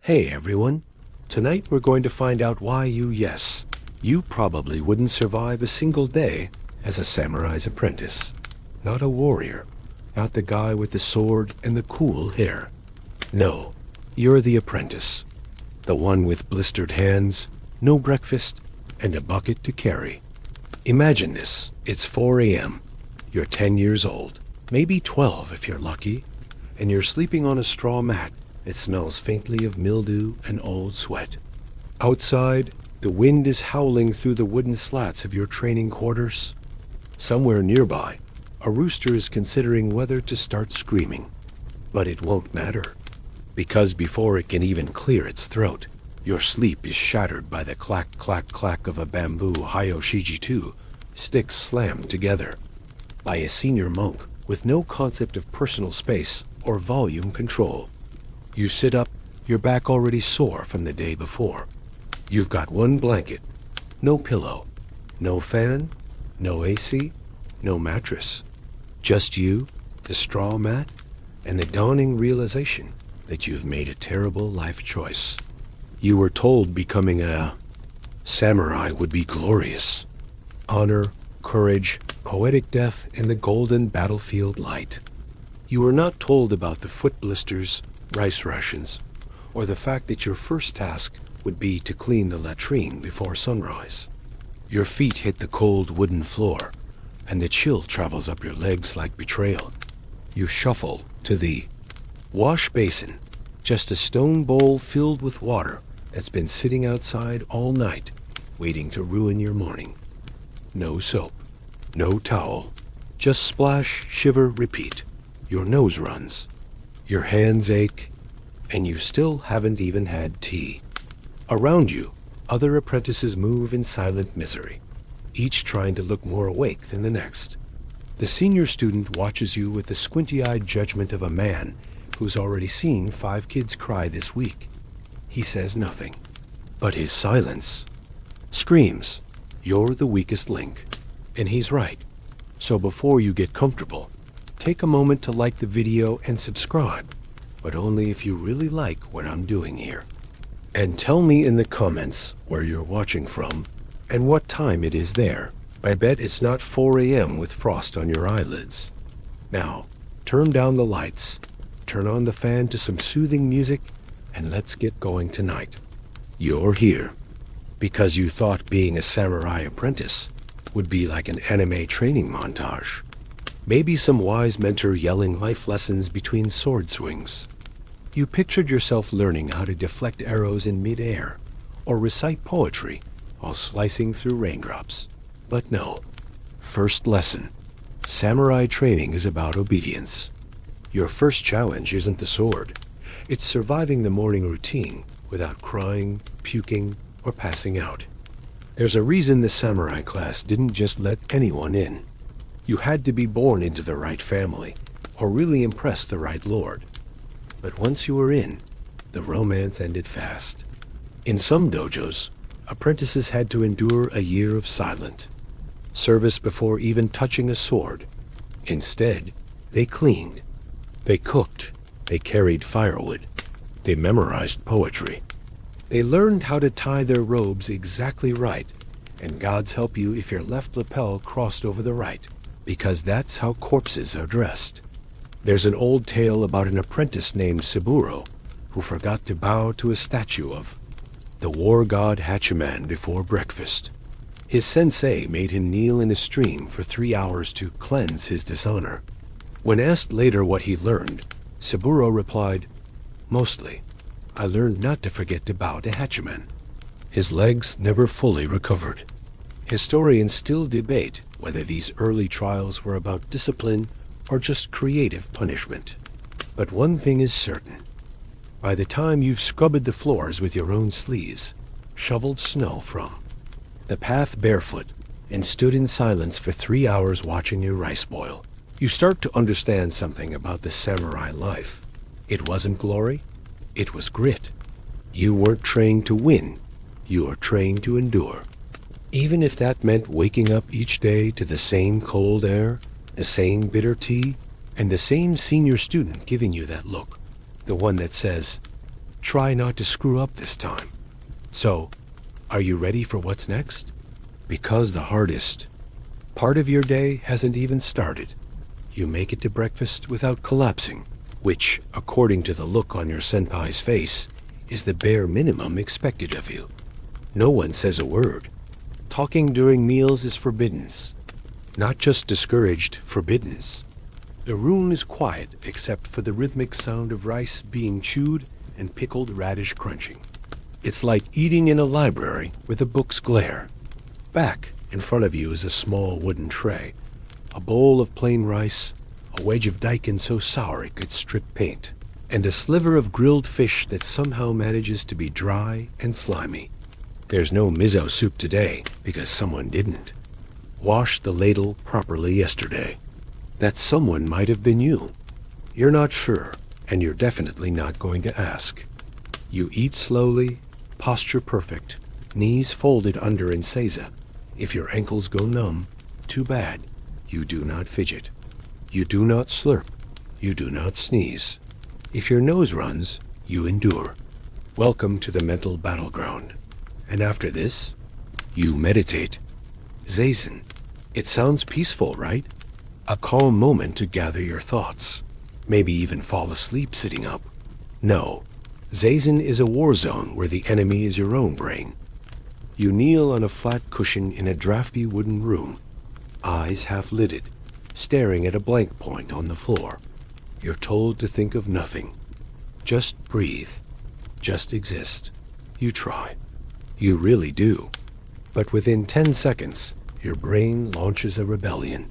Hey everyone, tonight we're going to find out why you probably wouldn't survive a single day as a samurai's apprentice. Not a warrior, not the guy with the sword and the cool hair. No, you're the apprentice. The one with blistered hands, no breakfast, and a bucket to carry. Imagine this, it's 4 a.m. You're 10 years old, maybe 12 if you're lucky, and you're sleeping on a straw mat. It smells faintly of mildew and old sweat. Outside, the wind is howling through the wooden slats of your training quarters. Somewhere nearby, a rooster is considering whether to start screaming. But it won't matter, because before it can even clear its throat, your sleep is shattered by the clack, clack, clack of a bamboo Hayoshiji-2 sticks slammed together by a senior monk with no concept of personal space or volume control. You sit up, your back already sore from the day before. You've got one blanket, no pillow, no fan, no AC, no mattress. Just you, the straw mat, and the dawning realization that you've made a terrible life choice. You were told becoming a samurai would be glorious. Honor, courage, poetic death in the golden battlefield light. You were not told about the foot blisters, rice rations, or the fact that your first task would be to clean the latrine before sunrise. Your feet hit the cold wooden floor, and the chill travels up your legs like betrayal. You shuffle to the wash basin, just a stone bowl filled with water that's been sitting outside all night, waiting to ruin your morning. No soap, no towel, just splash, shiver, repeat. Your nose runs. Your hands ache, and you still haven't even had tea. Around you, other apprentices move in silent misery, each trying to look more awake than the next. The senior student watches you with the squinty-eyed judgment of a man who's already seen 5 kids cry this week. He says nothing, but his silence screams, "You're the weakest link." And he's right. So before you get comfortable, take a moment to like the video and subscribe, but only if you really like what I'm doing here. And tell me in the comments where you're watching from and what time it is there. I bet it's not 4 a.m. with frost on your eyelids. Now, turn down the lights, turn on the fan to some soothing music, and let's get going tonight. You're here because you thought being a samurai apprentice would be like an anime training montage. Maybe some wise mentor yelling life lessons between sword swings. You pictured yourself learning how to deflect arrows in mid-air or recite poetry while slicing through raindrops. But no. First lesson. Samurai training is about obedience. Your first challenge isn't the sword. It's surviving the morning routine without crying, puking, or passing out. There's a reason the samurai class didn't just let anyone in. You had to be born into the right family, or really impress the right lord. But once you were in, the romance ended fast. In some dojos, apprentices had to endure a year of silent service before even touching a sword. Instead, they cleaned, they cooked, they carried firewood, they memorized poetry. They learned how to tie their robes exactly right, and God's help you if your left lapel crossed over the right, because that's how corpses are dressed. There's an old tale about an apprentice named Saburo who forgot to bow to a statue of the war god Hachiman before breakfast. His sensei made him kneel in a stream for 3 hours to cleanse his dishonor. When asked later what he learned, Saburo replied, "Mostly, I learned not to forget to bow to Hachiman." His legs never fully recovered. Historians still debate whether these early trials were about discipline or just creative punishment. But one thing is certain. By the time you've scrubbed the floors with your own sleeves, shoveled snow from the path barefoot, and stood in silence for 3 hours watching your rice boil, you start to understand something about the samurai life. It wasn't glory, it was grit. You weren't trained to win, you were trained to endure. Even if that meant waking up each day to the same cold air, the same bitter tea, and the same senior student giving you that look, the one that says, try not to screw up this time. So, are you ready for what's next? Because the hardest part of your day hasn't even started. You make it to breakfast without collapsing, which, according to the look on your senpai's face, is the bare minimum expected of you. No one says a word. Talking during meals is forbidden. Not just discouraged, forbidden. The room is quiet except for the rhythmic sound of rice being chewed and pickled radish crunching. It's like eating in a library with a book's glare. Back in front of you is a small wooden tray, a bowl of plain rice, a wedge of daikon so sour it could strip paint, and a sliver of grilled fish that somehow manages to be dry and slimy. There's no miso soup today because someone didn't wash the ladle properly yesterday. That someone might have been you. You're not sure, and you're definitely not going to ask. You eat slowly, posture perfect, knees folded under in seiza. If your ankles go numb, too bad. You do not fidget. You do not slurp. You do not sneeze. If your nose runs, you endure. Welcome to the mental battleground. And after this, you meditate. Zazen. It sounds peaceful, right? A calm moment to gather your thoughts. Maybe even fall asleep sitting up. No. Zazen is a war zone where the enemy is your own brain. You kneel on a flat cushion in a drafty wooden room, eyes half-lidded, staring at a blank point on the floor. You're told to think of nothing. Just breathe. Just exist. You try. You really do. But within 10 seconds, your brain launches a rebellion.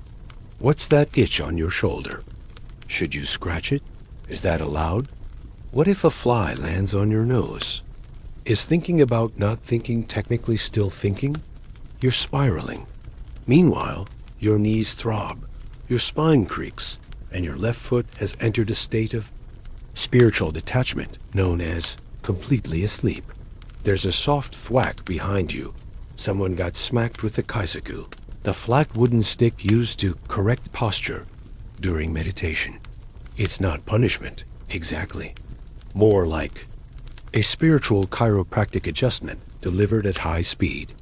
What's that itch on your shoulder? Should you scratch it? Is that allowed? What if a fly lands on your nose? Is thinking about not thinking technically still thinking? You're spiraling. Meanwhile, your knees throb, your spine creaks, and your left foot has entered a state of spiritual detachment known as completely asleep. There's a soft thwack behind you. Someone got smacked with the kaisaku, the flat wooden stick used to correct posture during meditation. It's not punishment, exactly. More like a spiritual chiropractic adjustment delivered at high speed.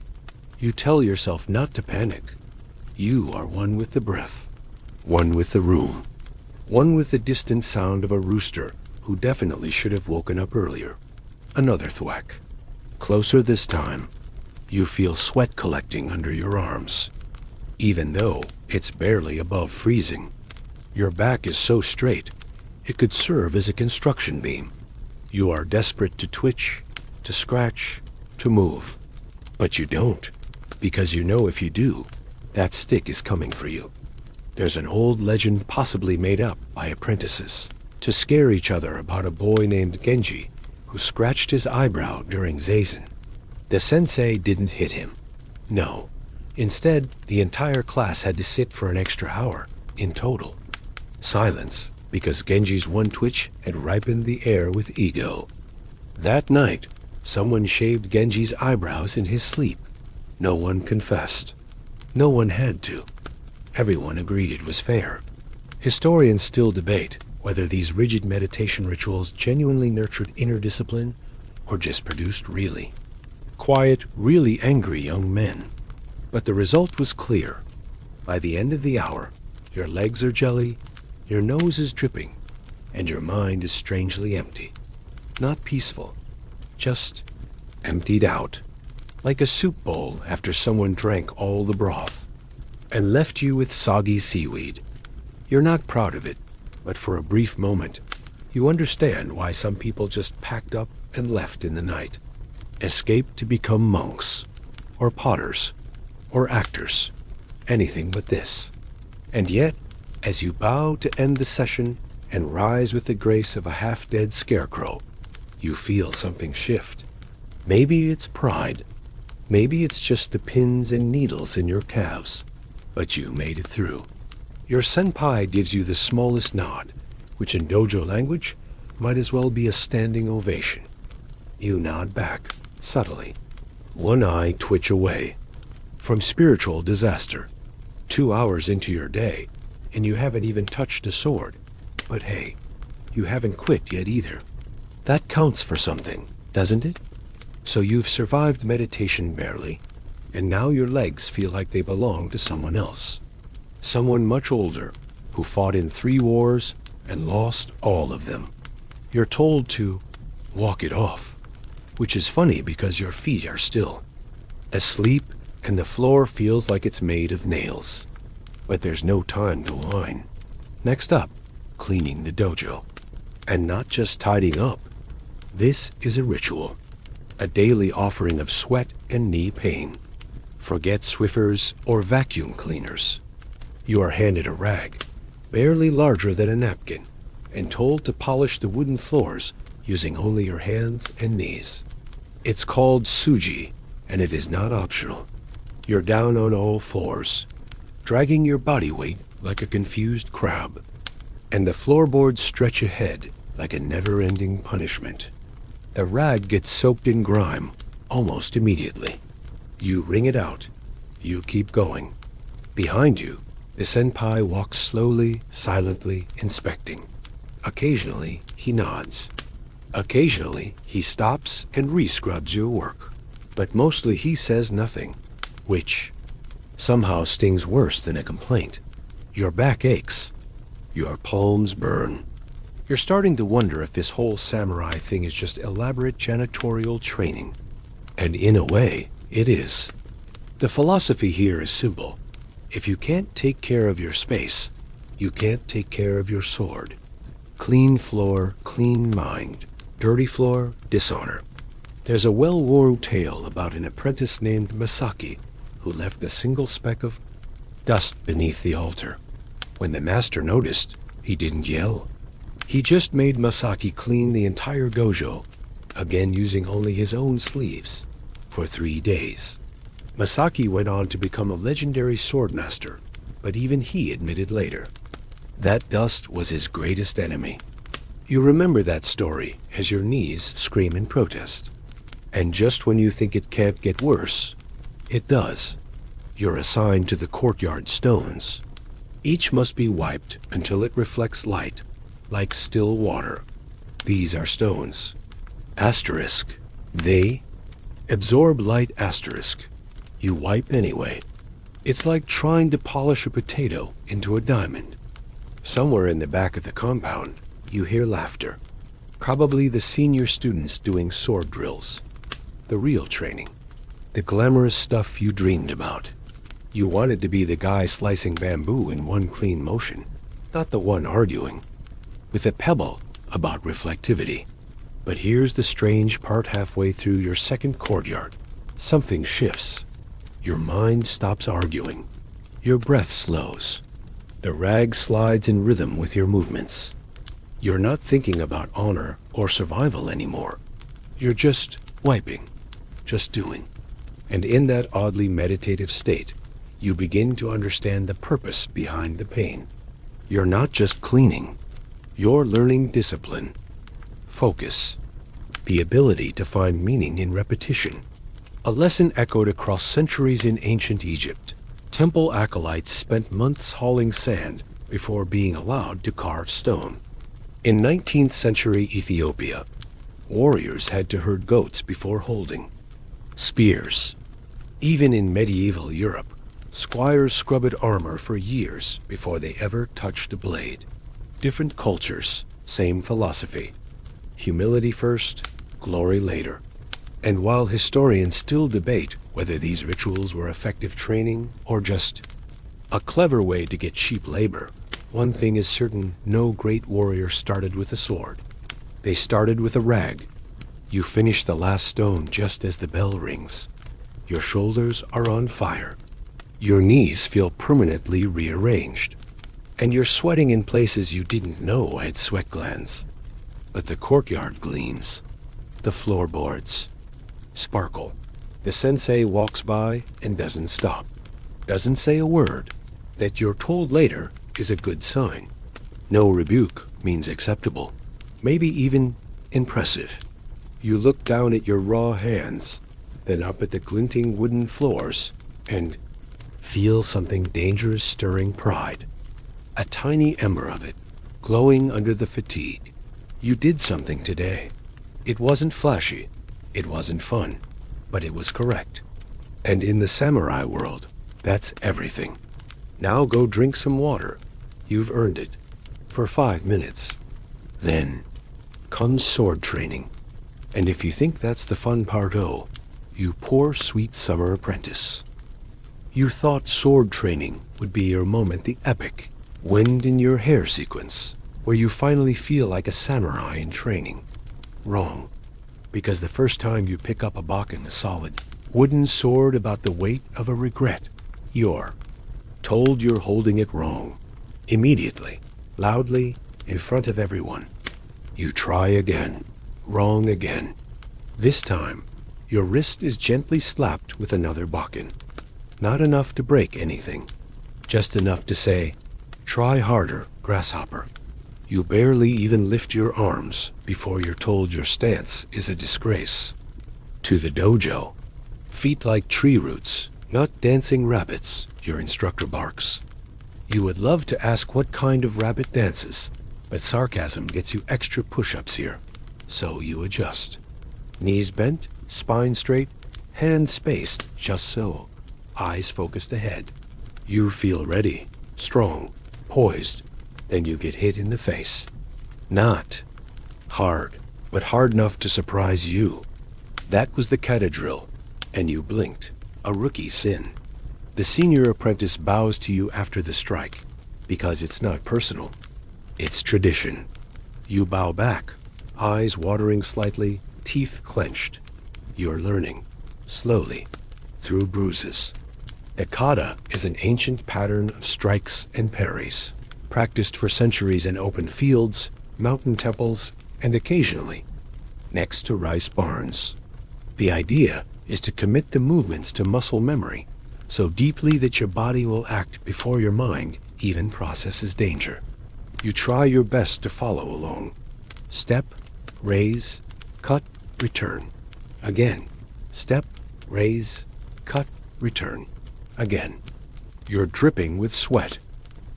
You tell yourself not to panic. You are one with the breath, one with the room, one with the distant sound of a rooster who definitely should have woken up earlier. Another thwack. Closer this time. You feel sweat collecting under your arms, even though it's barely above freezing. Your back is so straight, it could serve as a construction beam. You are desperate to twitch, to scratch, to move. But you don't, because you know if you do, that stick is coming for you. There's an old legend possibly made up by apprentices to scare each other about a boy named Genji who scratched his eyebrow during Zazen. The sensei didn't hit him. No. Instead, the entire class had to sit for an extra hour, in total. Silence, because Genji's one twitch had ripened the air with ego. That night, someone shaved Genji's eyebrows in his sleep. No one confessed. No one had to. Everyone agreed it was fair. Historians still debate whether these rigid meditation rituals genuinely nurtured inner discipline or just produced really quiet, really angry young men. But the result was clear. By the end of the hour, your legs are jelly, your nose is dripping, and your mind is strangely empty. Not peaceful, just emptied out, like a soup bowl after someone drank all the broth and left you with soggy seaweed. You're not proud of it, but for a brief moment, you understand why some people just packed up and left in the night, escaped to become monks, or potters, or actors, anything but this. And yet, as you bow to end the session and rise with the grace of a half-dead scarecrow, you feel something shift. Maybe it's pride. Maybe it's just the pins and needles in your calves. But you made it through. Your senpai gives you the smallest nod, which in dojo language might as well be a standing ovation. You nod back, subtly. One eye twitch away. From spiritual disaster. 2 hours into your day, and you haven't even touched a sword. But hey, you haven't quit yet either. That counts for something, doesn't it? So you've survived meditation barely, and now your legs feel like they belong to someone else. Someone much older, who fought in 3 wars and lost all of them. You're told to walk it off, which is funny because your feet are still asleep and the floor feels like it's made of nails. But there's no time to whine. Next up, cleaning the dojo. And not just tidying up. This is a ritual, a daily offering of sweat and knee pain. Forget Swiffers or vacuum cleaners. You are handed a rag, barely larger than a napkin, and told to polish the wooden floors using only your hands and knees. It's called suji, and it is not optional. You're down on all fours, dragging your body weight like a confused crab, and the floorboards stretch ahead like a never-ending punishment. The rag gets soaked in grime almost immediately. You wring it out. You keep going. Behind you, the senpai walks slowly, silently, inspecting. Occasionally, he nods. Occasionally, he stops and re-scrubs your work. But mostly he says nothing, which somehow stings worse than a complaint. Your back aches. Your palms burn. You're starting to wonder if this whole samurai thing is just elaborate janitorial training. And in a way, it is. The philosophy here is simple. If you can't take care of your space, you can't take care of your sword. Clean floor, clean mind. Dirty floor, dishonor. There's a well-worn tale about an apprentice named Masaki who left a single speck of dust beneath the altar. When the master noticed, he didn't yell. He just made Masaki clean the entire dojo, again using only his own sleeves, for 3 days. Masaki went on to become a legendary swordmaster, but even he admitted later that dust was his greatest enemy. You remember that story as your knees scream in protest. And just when you think it can't get worse, it does. You're assigned to the courtyard stones. Each must be wiped until it reflects light, like still water. These are stones. Asterisk. They absorb light asterisk. You wipe anyway. It's like trying to polish a potato into a diamond. Somewhere in the back of the compound, you hear laughter. Probably the senior students doing sword drills. The real training. The glamorous stuff you dreamed about. You wanted to be the guy slicing bamboo in one clean motion, not the one arguing with a pebble about reflectivity. But here's the strange part halfway through your second courtyard. Something shifts. Your mind stops arguing. Your breath slows. The rag slides in rhythm with your movements. You're not thinking about honor or survival anymore. You're just wiping, just doing. And in that oddly meditative state, you begin to understand the purpose behind the pain. You're not just cleaning. You're learning discipline, focus, the ability to find meaning in repetition. A lesson echoed across centuries in ancient Egypt. Temple acolytes spent months hauling sand before being allowed to carve stone. In 19th century Ethiopia, warriors had to herd goats before holding spears. Even in medieval Europe, squires scrubbed armor for years before they ever touched a blade. Different cultures, same philosophy. Humility first, glory later. And while historians still debate whether these rituals were effective training or just a clever way to get cheap labor, one thing is certain: no great warrior started with a sword. They started with a rag. You finish the last stone just as the bell rings. Your shoulders are on fire. Your knees feel permanently rearranged. And you're sweating in places you didn't know had sweat glands. But the courtyard gleams. The floorboards sparkle. The sensei walks by and doesn't stop. Doesn't say a word. That you're told later is a good sign. No rebuke means acceptable. Maybe even impressive. You look down at your raw hands, then up at the glinting wooden floors, and feel something dangerous stirring pride. A tiny ember of it, glowing under the fatigue. You did something today. It wasn't flashy, it wasn't fun, but it was correct. And in the samurai world, that's everything. Now go drink some water. You've earned it. For 5 minutes. Then comes sword training. And if you think that's the fun part, oh, you poor sweet summer apprentice. You thought sword training would be your moment, the epic, wind in your hair sequence, where you finally feel like a samurai in training. Wrong. Because the first time you pick up a bakken, a solid wooden sword about the weight of a regret, you're told you're holding it wrong. Immediately, loudly, in front of everyone. You try again. Wrong again. This time, your wrist is gently slapped with another bakken. Not enough to break anything. Just enough to say, try harder, grasshopper. You barely even lift your arms before you're told your stance is a disgrace. To the dojo. Feet like tree roots, not dancing rabbits, your instructor barks. You would love to ask what kind of rabbit dances, but sarcasm gets you extra push-ups here. So you adjust. Knees bent, spine straight, hands spaced just so. Eyes focused ahead. You feel ready, strong, poised. Then you get hit in the face. Not hard, but hard enough to surprise you. That was the kata drill, and you blinked. A rookie sin. The senior apprentice bows to you after the strike, because it's not personal. It's tradition. You bow back, eyes watering slightly, teeth clenched. You're learning, slowly, through bruises. A kata is an ancient pattern of strikes and parries, practiced for centuries in open fields, mountain temples, and occasionally next to rice barns. The idea is to commit the movements to muscle memory so deeply that your body will act before your mind even processes danger. You try your best to follow along. Step, raise, cut, return. Again. Step, raise, cut, return. Again. You're dripping with sweat.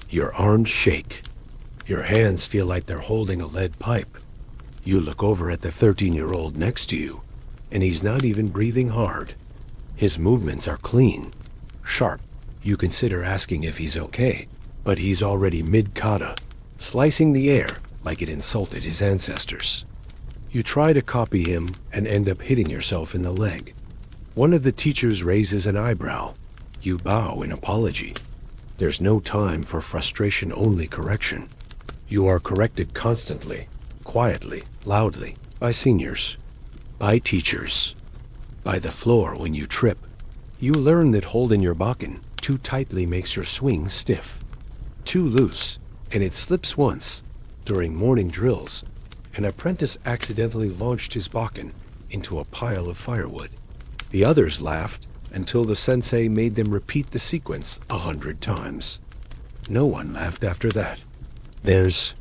Your arms shake. Your hands feel like they're holding a lead pipe. You look over at the 13-year-old next to you, and he's not even breathing hard. His movements are clean, sharp. You consider asking if he's okay, but he's already mid-kata, slicing the air like it insulted his ancestors. You try to copy him and end up hitting yourself in the leg. One of the teachers raises an eyebrow. You bow in apology. There's no time for frustration-only correction. You are corrected constantly, quietly, loudly, by seniors, by teachers, by the floor when you trip. You learn that holding your bakken too tightly makes your swing stiff. Too loose, and it slips once. During morning drills, an apprentice accidentally launched his bakken into a pile of firewood. The others laughed until the sensei made them repeat the sequence 100 times. No one laughed after that. There's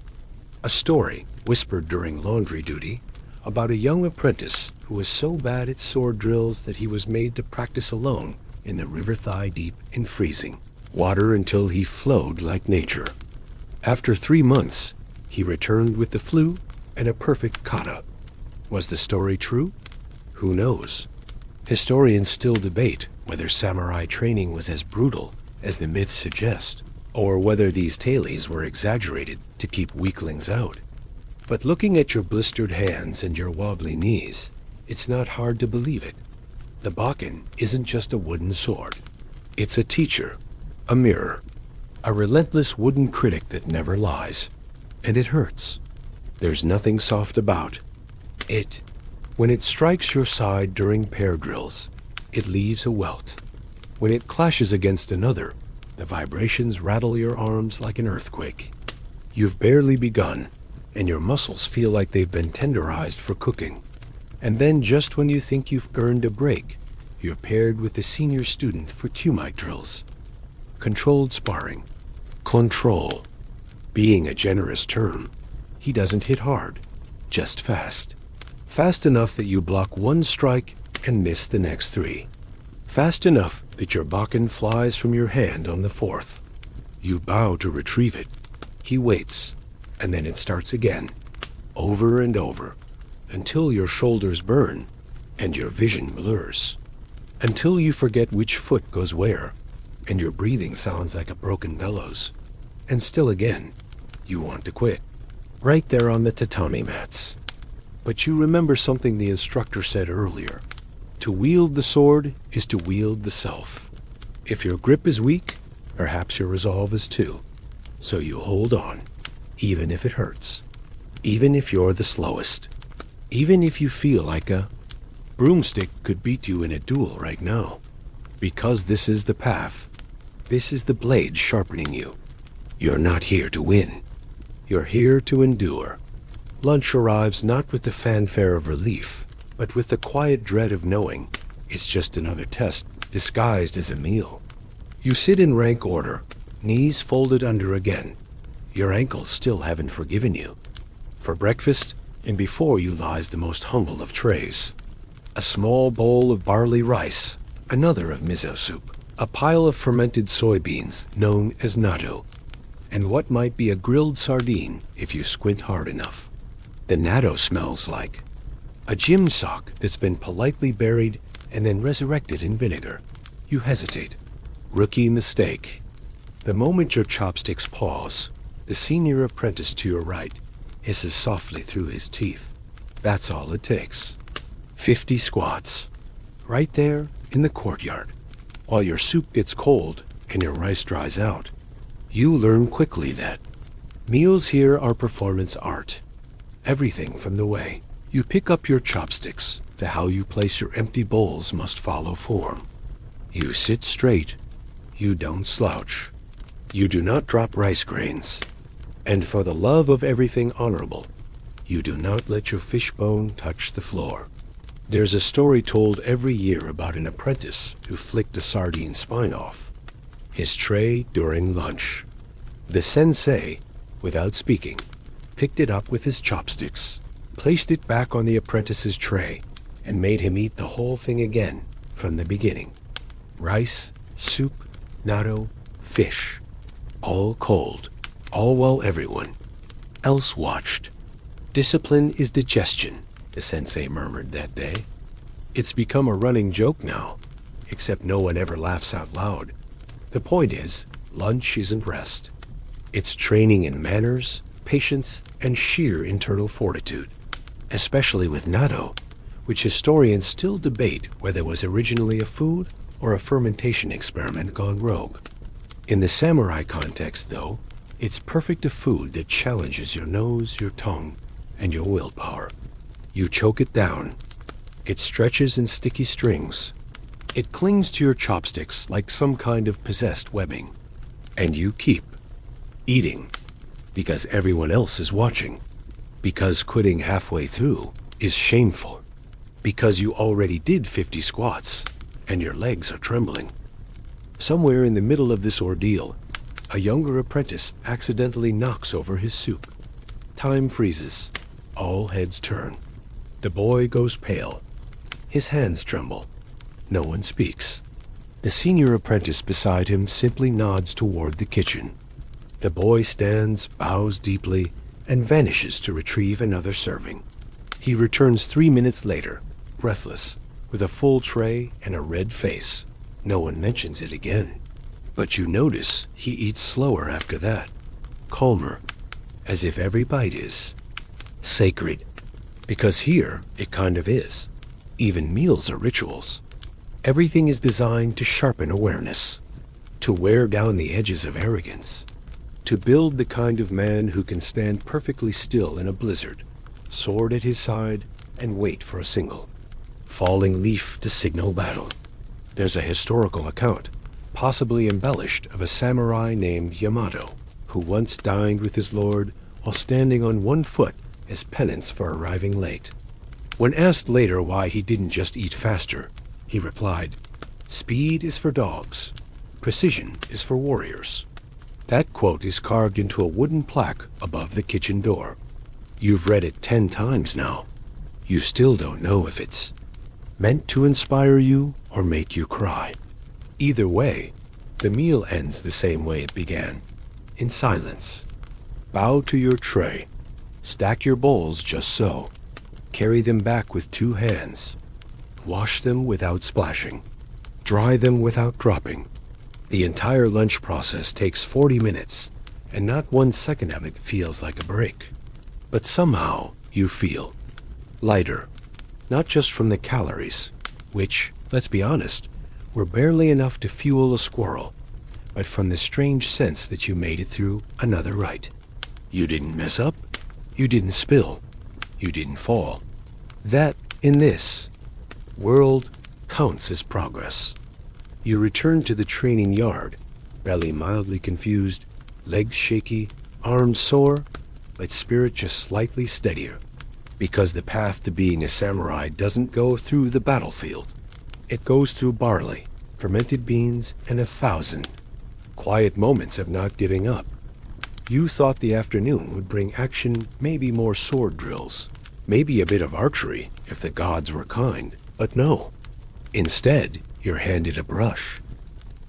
a story whispered during laundry duty about a young apprentice who was so bad at sword drills that he was made to practice alone in the river thigh-deep in freezing water until he flowed like nature. After 3 months, he returned with the flu and a perfect kata. Was the story true? Who knows? Historians still debate whether samurai training was as brutal as the myths suggest, or whether these tales were exaggerated to keep weaklings out. But looking at your blistered hands and your wobbly knees, it's not hard to believe it. The bakken isn't just a wooden sword. It's a teacher, a mirror, a relentless wooden critic that never lies. And it hurts. There's nothing soft about it. When it strikes your side during pair drills, it leaves a welt. When it clashes against another, the vibrations rattle your arms like an earthquake. You've barely begun, and your muscles feel like they've been tenderized for cooking. And then just when you think you've earned a break, you're paired with the senior student for Q-mic drills. Controlled sparring. Control. Being a generous term, he doesn't hit hard, just fast. Fast enough that you block one strike and miss the next 3. Fast enough that your bakken flies from your hand on the 4th. You bow to retrieve it. He waits, and then it starts again, over and over. until your shoulders burn and your vision blurs, until you forget which foot goes where and your breathing sounds like a broken bellows. And still again, you want to quit, right there on the tatami mats. But you remember something the instructor said earlier. To wield the sword is to wield the self. If your grip is weak, perhaps your resolve is too. So you hold on, even if it hurts, even if you're the slowest, even if you feel like a broomstick could beat you in a duel right now. Because this is the path. This is the blade sharpening you. You're not here to win. You're here to endure. Lunch arrives not with the fanfare of relief, but with the quiet dread of knowing it's just another test disguised as a meal. You sit in rank order, knees folded under again. Your ankles still haven't forgiven you. For breakfast, and before you lies the most humble of trays. A small bowl of barley rice, another of miso soup, a pile of fermented soybeans known as natto, and what might be a grilled sardine if you squint hard enough. The natto smells like a gym sock that's been politely buried and then resurrected in vinegar. You hesitate. Rookie mistake. The moment your chopsticks pause, the senior apprentice to your right hisses softly through his teeth. That's all it takes. 50 squats. Right there in the courtyard. While your soup gets cold and your rice dries out, you learn quickly that meals here are performance art. Everything from the way you pick up your chopsticks to how you place your empty bowls must follow form. You sit straight. You don't slouch. You do not drop rice grains. And for the love of everything honorable, you do not let your fishbone touch the floor. There's a story told every year about an apprentice who flicked a sardine spine off his tray during lunch. The sensei, without speaking, picked it up with his chopsticks, placed it back on the apprentice's tray, and made him eat the whole thing again from the beginning. Rice, soup, natto, fish, all cold, all while everyone else watched. Discipline is digestion, the sensei murmured that day. It's become a running joke now, except no one ever laughs out loud. The point is, lunch isn't rest. It's training in manners, patience, and sheer internal fortitude, especially with natto, which historians still debate whether it was originally a food or a fermentation experiment gone rogue. In the samurai context, though, it's perfect a food that challenges your nose, your tongue, and your willpower. You choke it down. It stretches in sticky strings. It clings to your chopsticks like some kind of possessed webbing. And you keep eating because everyone else is watching. Because quitting halfway through is shameful. Because you already did 50 squats and your legs are trembling. Somewhere in the middle of this ordeal, a younger apprentice accidentally knocks over his soup. Time freezes. All heads turn. The boy goes pale. His hands tremble. No one speaks. The senior apprentice beside him simply nods toward the kitchen. The boy stands, bows deeply, and vanishes to retrieve another serving. He returns 3 minutes later, breathless, with a full tray and a red face. No one mentions it again. But you notice he eats slower after that, calmer, as if every bite is sacred. Because here it kind of is. Even meals are rituals. Everything is designed to sharpen awareness, to wear down the edges of arrogance, to build the kind of man who can stand perfectly still in a blizzard, sword at his side, and wait for a single falling leaf to signal battle. There's a historical account, possibly embellished, of a samurai named Yamato, who once dined with his lord while standing on one foot as penance for arriving late. When asked later why he didn't just eat faster, he replied, "Speed is for dogs. Precision is for warriors." That quote is carved into a wooden plaque above the kitchen door. You've read it 10 times now. You still don't know if it's meant to inspire you or make you cry. Either way, the meal ends the same way it began, in silence. Bow to your tray. Stack your bowls just so. Carry them back with 2 hands. Wash them without splashing. Dry them without dropping. The entire lunch process takes 40 minutes, and not 1 second of it feels like a break. But somehow you feel lighter, not just from the calories, which, let's be honest, were barely enough to fuel a squirrel, but from the strange sense that you made it through another rite. You didn't mess up, you didn't spill, you didn't fall. That, in this world, counts as progress. You return to the training yard, belly mildly confused, legs shaky, arms sore, but spirit just slightly steadier. Because the path to being a samurai doesn't go through the battlefield. It goes through barley, fermented beans, and 1,000 quiet moments of not giving up. You thought the afternoon would bring action, maybe more sword drills, maybe a bit of archery if the gods were kind, but no. Instead, you're handed a brush.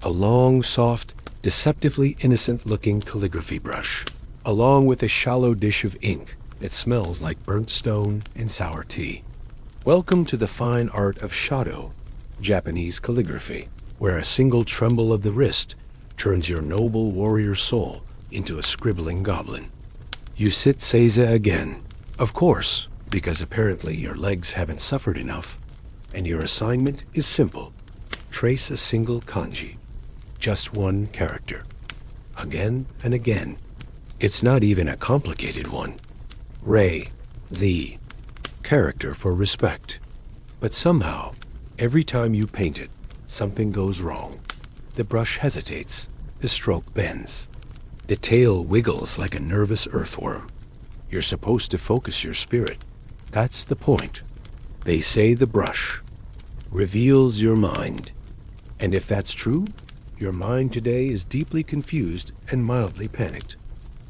A long, soft, deceptively innocent-looking calligraphy brush, along with a shallow dish of ink that smells like burnt stone and sour tea. Welcome to the fine art of Shado, Japanese calligraphy, where a single tremble of the wrist turns your noble warrior soul into a scribbling goblin. You sit seiza again, of course, because apparently your legs haven't suffered enough, and your assignment is simple. Trace a single kanji, just 1 character, again and again. It's not even a complicated one. Rei, the character for respect. But somehow, every time you paint it, something goes wrong. The brush hesitates, the stroke bends. The tail wiggles like a nervous earthworm. You're supposed to focus your spirit. That's the point. They say the brush reveals your mind. And if that's true, your mind today is deeply confused and mildly panicked.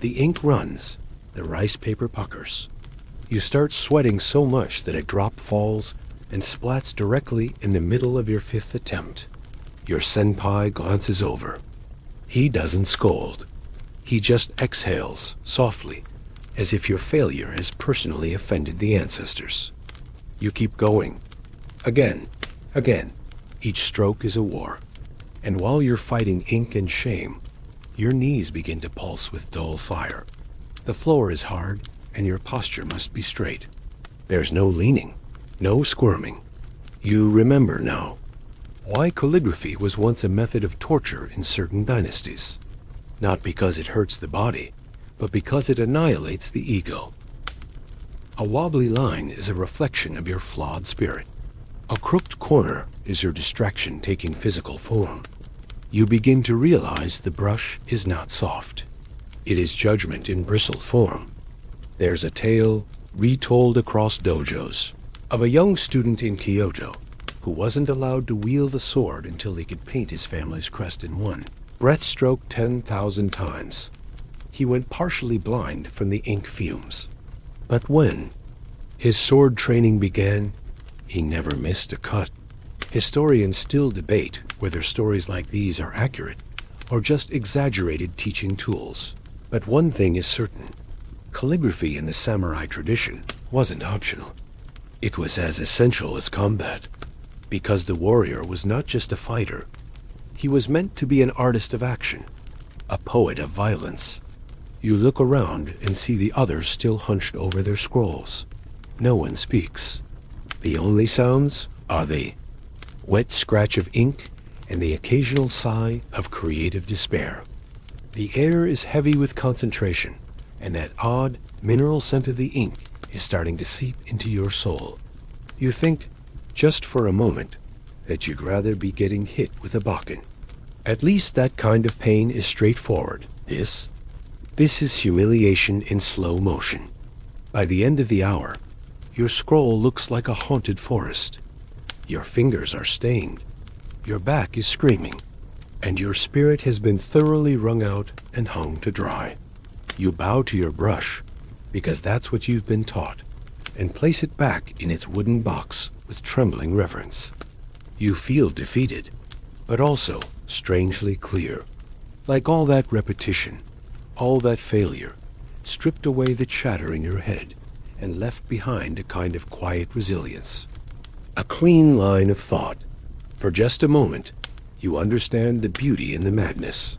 The ink runs, the rice paper puckers. You start sweating so much that a drop falls and splats directly in the middle of your 5th attempt. Your senpai glances over. He doesn't scold. He just exhales softly, as if your failure has personally offended the ancestors. You keep going. Again. Each stroke is a war. And while you're fighting ink and shame, your knees begin to pulse with dull fire. The floor is hard, and your posture must be straight. There's no leaning, no squirming. You remember now why calligraphy was once a method of torture in certain dynasties. Not because it hurts the body, but because it annihilates the ego. A wobbly line is a reflection of your flawed spirit. A crooked corner is your distraction taking physical form. You begin to realize the brush is not soft. It is judgment in bristled form. There's a tale, retold across dojos, of a young student in Kyoto who wasn't allowed to wield a sword until he could paint his family's crest in one breathstroke 10,000 times. He went partially blind from the ink fumes. But when his sword training began, he never missed a cut. Historians still debate whether stories like these are accurate or just exaggerated teaching tools. But one thing is certain. Calligraphy in the samurai tradition wasn't optional. It was as essential as combat, because the warrior was not just a fighter. He was meant to be an artist of action, a poet of violence. You look around and see the others still hunched over their scrolls. No one speaks. The only sounds are the wet scratch of ink and the occasional sigh of creative despair. The air is heavy with concentration, and that odd mineral scent of the ink is starting to seep into your soul. You think, just for a moment, that you'd rather be getting hit with a bakken. At least that kind of pain is straightforward. This is humiliation in slow motion. By the end of the hour, your scroll looks like a haunted forest. Your fingers are stained, your back is screaming, and your spirit has been thoroughly wrung out and hung to dry. You bow to your brush, because that's what you've been taught, and place it back in its wooden box with trembling reverence. You feel defeated, but also strangely clear. Like all that repetition, all that failure, stripped away the chatter in your head and left behind a kind of quiet resilience. A clean line of thought. For just a moment, you understand the beauty in the madness.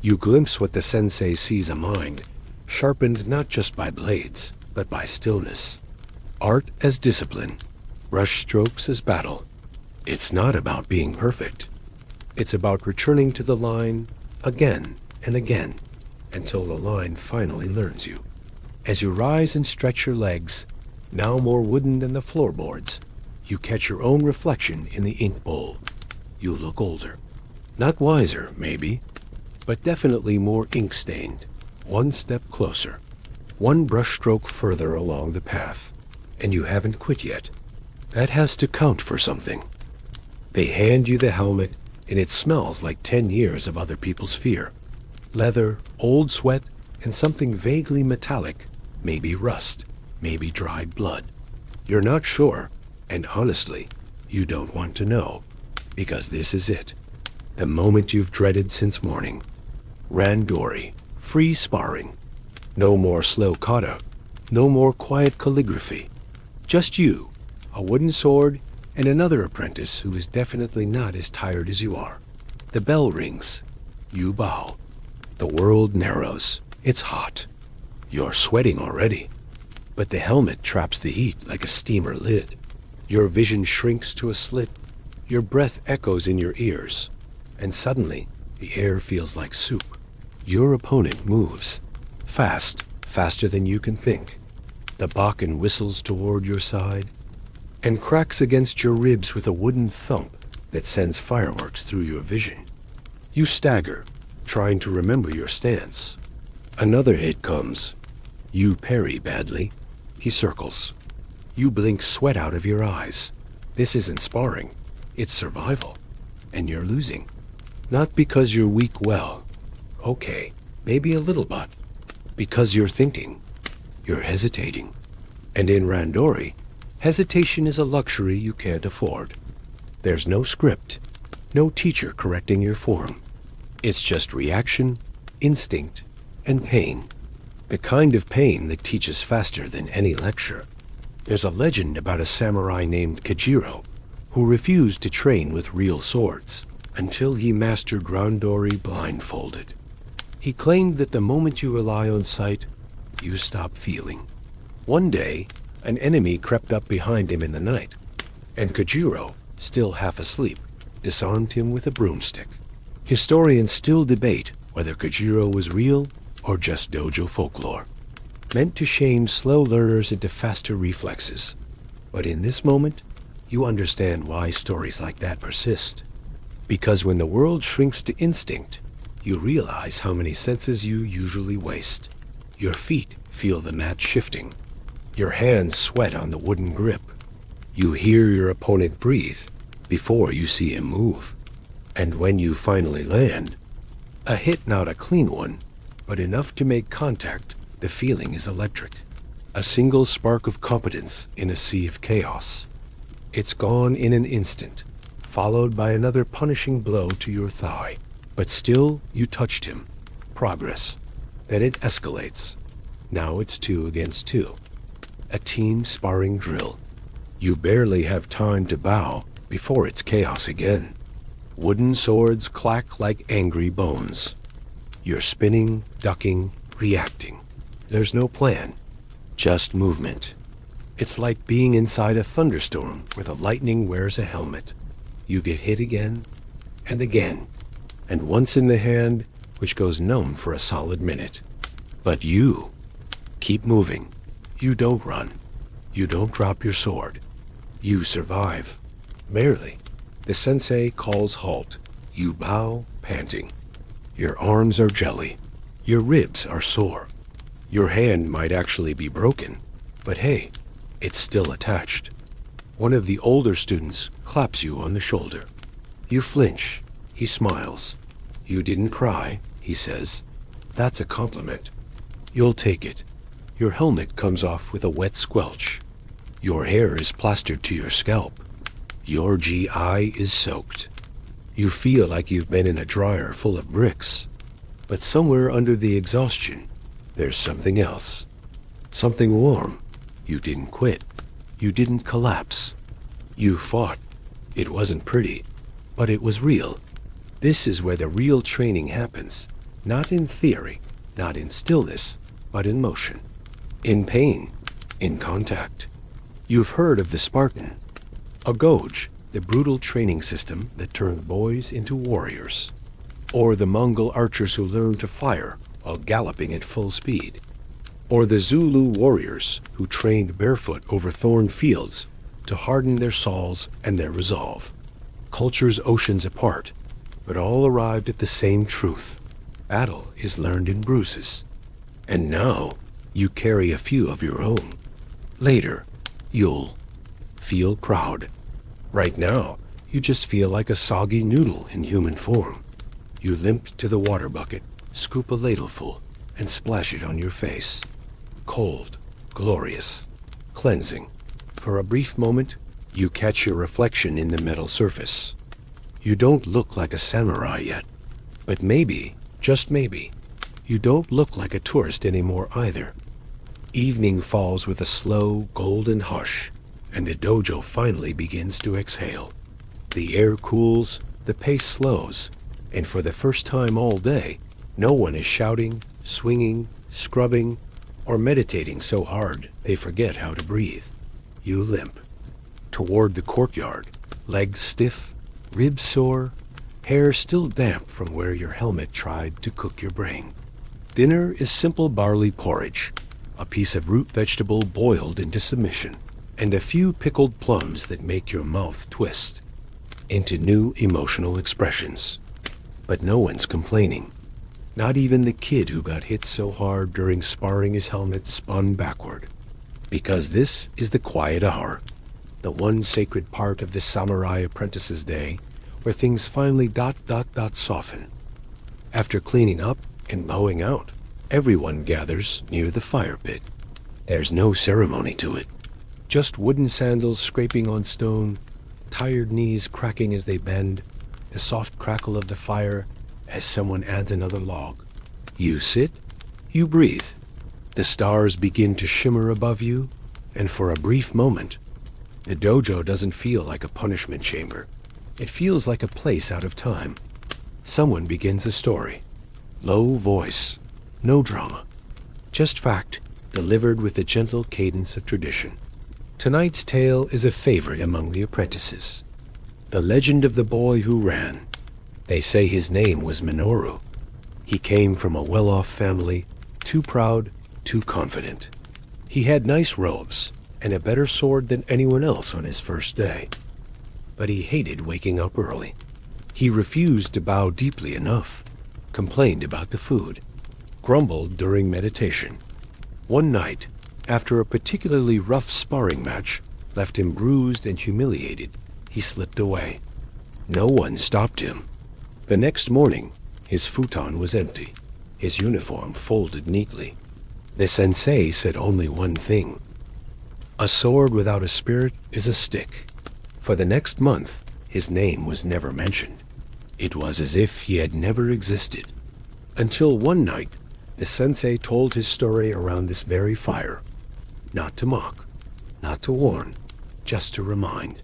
You glimpse what the sensei sees a mind, sharpened not just by blades, but by stillness. Art as discipline, brush strokes as battle. It's not about being perfect. It's about returning to the line again and again until the line finally learns you. As you rise and stretch your legs, now more wooden than the floorboards, you catch your own reflection in the ink bowl. You look older. Not wiser, maybe, but definitely more ink-stained. One step closer. One brushstroke further along the path. And you haven't quit yet. That has to count for something. They hand you the helmet, and it smells like 10 years of other people's fear. Leather, old sweat, and something vaguely metallic. Maybe rust, maybe dried blood. You're not sure, and honestly, you don't want to know. Because this is it. The moment you've dreaded since morning. Randori, free sparring. No more slow kata, no more quiet calligraphy. Just you, a wooden sword, and another apprentice who is definitely not as tired as you are. The bell rings. You bow. The world narrows. It's hot. You're sweating already. But the helmet traps the heat like a steamer lid. Your vision shrinks to a slit. Your breath echoes in your ears. And suddenly, the air feels like soup. Your opponent moves. Fast, faster than you can think. The Bakken whistles toward your side and cracks against your ribs with a wooden thump that sends fireworks through your vision. You stagger, trying to remember your stance. Another hit comes. You parry badly. He circles. You blink sweat out of your eyes. This isn't sparring. It's survival. And you're losing. Not because you're weak well. Okay, maybe a little but. Because you're thinking. You're hesitating. And in Randori, hesitation is a luxury you can't afford. There's no script, no teacher correcting your form. It's just reaction, instinct, and pain. The kind of pain that teaches faster than any lecture. There's a legend about a samurai named Kajiro who refused to train with real swords until he mastered Randori blindfolded. He claimed that the moment you rely on sight, you stop feeling. One day, an enemy crept up behind him in the night, and Kajiro, still half asleep, disarmed him with a broomstick. Historians still debate whether Kajiro was real or just dojo folklore, meant to shame slow learners into faster reflexes. But in this moment, you understand why stories like that persist. Because when the world shrinks to instinct, you realize how many senses you usually waste. Your feet feel the mat shifting. Your hands sweat on the wooden grip. You hear your opponent breathe before you see him move. And when you finally land, a hit not a clean one, but enough to make contact, the feeling is electric. A single spark of competence in a sea of chaos. It's gone in an instant, followed by another punishing blow to your thigh. But still, you touched him. Progress. Then it escalates. Now it's 2 against 2. A team sparring drill. You barely have time to bow before it's chaos again. Wooden swords clack like angry bones. You're spinning, ducking, reacting. There's no plan, just movement. It's like being inside a thunderstorm where the lightning wears a helmet. You get hit again and again, and once in the hand, which goes numb for a solid minute. But you keep moving. You don't run. You don't drop your sword. You survive. Barely. The sensei calls halt. You bow, panting. Your arms are jelly. Your ribs are sore. Your hand might actually be broken, but hey, it's still attached. One of the older students claps you on the shoulder. You flinch. He smiles. You didn't cry, he says. That's a compliment. You'll take it. Your helmet comes off with a wet squelch. Your hair is plastered to your scalp. Your GI is soaked. You feel like you've been in a dryer full of bricks. But somewhere under the exhaustion, there's something else. Something warm. You didn't quit. You didn't collapse. You fought. It wasn't pretty, but it was real. This is where the real training happens, not in theory, not in stillness, but in motion, in pain, in contact. You've heard of the Spartan, a Goj, the brutal training system that turned boys into warriors, or the Mongol archers who learned to fire while galloping at full speed, or the Zulu warriors who trained barefoot over thorn fields to harden their saws and their resolve. Cultures oceans apart, but all arrived at the same truth. Battle is learned in bruises. And now you carry a few of your own. Later, you'll feel proud. Right now, you just feel like a soggy noodle in human form. You limp to the water bucket, scoop a ladleful, and splash it on your face. Cold, glorious, cleansing. For a brief moment, you catch your reflection in the metal surface. You don't look like a samurai yet, but maybe, just maybe, you don't look like a tourist anymore either. Evening falls with a slow, golden hush, and the dojo finally begins to exhale. The air cools, the pace slows, and for the first time all day, no one is shouting, swinging, scrubbing, or meditating so hard they forget how to breathe. You limp toward the courtyard, legs stiff, ribs sore, hair still damp from where your helmet tried to cook your brain. Dinner is simple barley porridge, a piece of root vegetable boiled into submission, and a few pickled plums that make your mouth twist into new emotional expressions. But no one's complaining. Not even the kid who got hit so hard during sparring his helmet spun backward. Because this is the quiet hour, the one sacred part of the samurai apprentice's day where things finally soften. After cleaning up and bowing out, everyone gathers near the fire pit. There's no ceremony to it. Just wooden sandals scraping on stone, tired knees cracking as they bend, the soft crackle of the fire as someone adds another log. You sit, you breathe. The stars begin to shimmer above you, and for a brief moment, the dojo doesn't feel like a punishment chamber. It feels like a place out of time. Someone begins a story. Low voice, no drama, just fact, delivered with the gentle cadence of tradition. Tonight's tale is a favorite among the apprentices. The legend of the boy who ran. They say his name was Minoru. He came from a well-off family, too proud, too confident. He had nice robes and a better sword than anyone else on his first day. But he hated waking up early. He refused to bow deeply enough, complained about the food, grumbled during meditation. One night, after a particularly rough sparring match left him bruised and humiliated, he slipped away. No one stopped him. The next morning, his futon was empty, his uniform folded neatly. The sensei said only one thing. A sword without a spirit is a stick. For the next month, his name was never mentioned. It was as if he had never existed. Until one night, the sensei told his story around this very fire. Not to mock, not to warn, just to remind.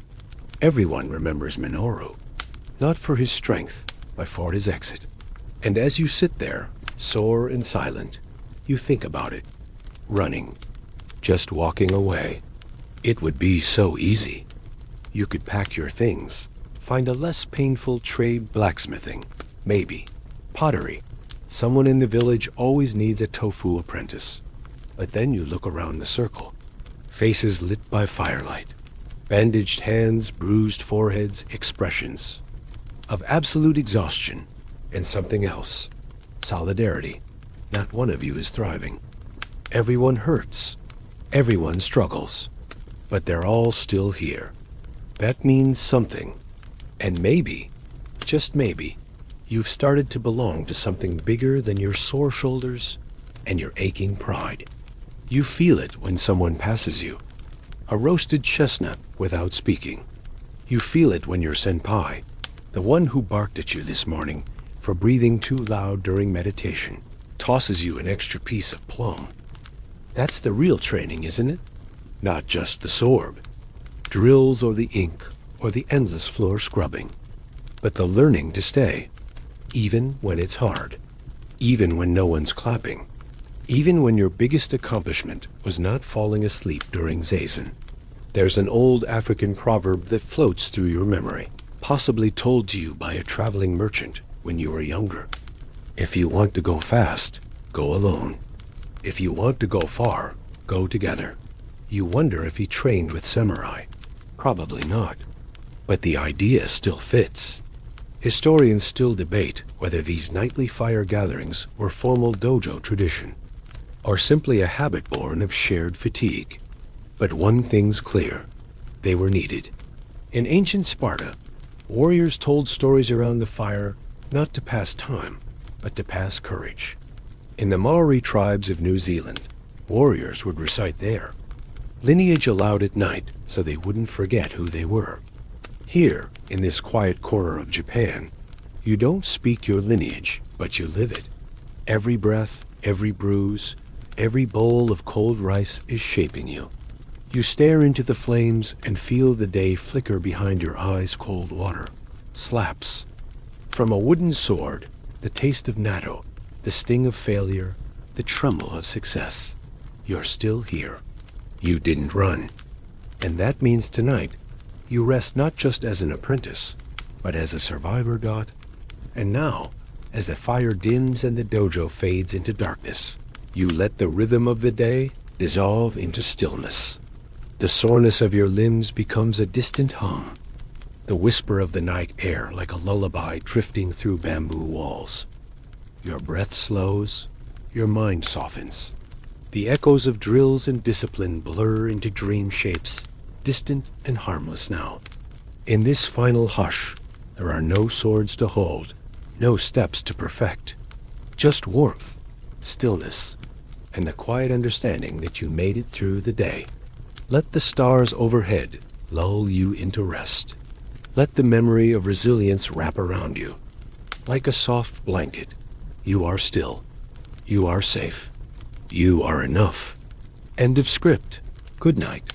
Everyone remembers Minoru, not for his strength, but for his exit. And as you sit there, sore and silent, you think about it. Running, just walking away. It would be so easy. You could pack your things, find a less painful trade blacksmithing, maybe, pottery. Someone in the village always needs a tofu apprentice. But then you look around the circle. Faces lit by firelight. Bandaged hands, bruised foreheads, expressions of absolute exhaustion and something else. Solidarity. Not one of you is thriving. Everyone hurts. Everyone struggles. But they're all still here. That means something. And maybe, just maybe, you've started to belong to something bigger than your sore shoulders and your aching pride. You feel it when someone passes you. A roasted chestnut without speaking. You feel it when your senpai, the one who barked at you this morning for breathing too loud during meditation, tosses you an extra piece of plum. That's the real training, isn't it? Not just the sword, drills or the ink or the endless floor scrubbing, but the learning to stay, even when it's hard, even when no one's clapping, even when your biggest accomplishment was not falling asleep during Zazen. There's an old African proverb that floats through your memory, possibly told to you by a traveling merchant when you were younger. If you want to go fast, go alone. If you want to go far, go together. You wonder if he trained with samurai. Probably not. But the idea still fits. Historians still debate whether these nightly fire gatherings were formal dojo tradition, or simply a habit born of shared fatigue. But one thing's clear. They were needed. In ancient Sparta, warriors told stories around the fire not to pass time, but to pass courage. In the Maori tribes of New Zealand, warriors would recite their lineage aloud at night so they wouldn't forget who they were. Here, in this quiet corner of Japan, you don't speak your lineage, but you live it. Every breath, every bruise, every bowl of cold rice is shaping you. You stare into the flames and feel the day flicker behind your eyes. Cold water slaps. From a wooden sword, the taste of natto, the sting of failure, the tremble of success. You're still here. You didn't run. And that means tonight, you rest not just as an apprentice, but as a survivor. And now, as the fire dims and the dojo fades into darkness, you let the rhythm of the day dissolve into stillness. The soreness of your limbs becomes a distant hum, the whisper of the night air like a lullaby drifting through bamboo walls. Your breath slows, your mind softens. The echoes of drills and discipline blur into dream shapes, distant and harmless now. In this final hush, there are no swords to hold, no steps to perfect, just warmth, stillness, and the quiet understanding that you made it through the day. Let the stars overhead lull you into rest. Let the memory of resilience wrap around you. Like a soft blanket, you are still. You are safe. You are enough. End of script. Good night.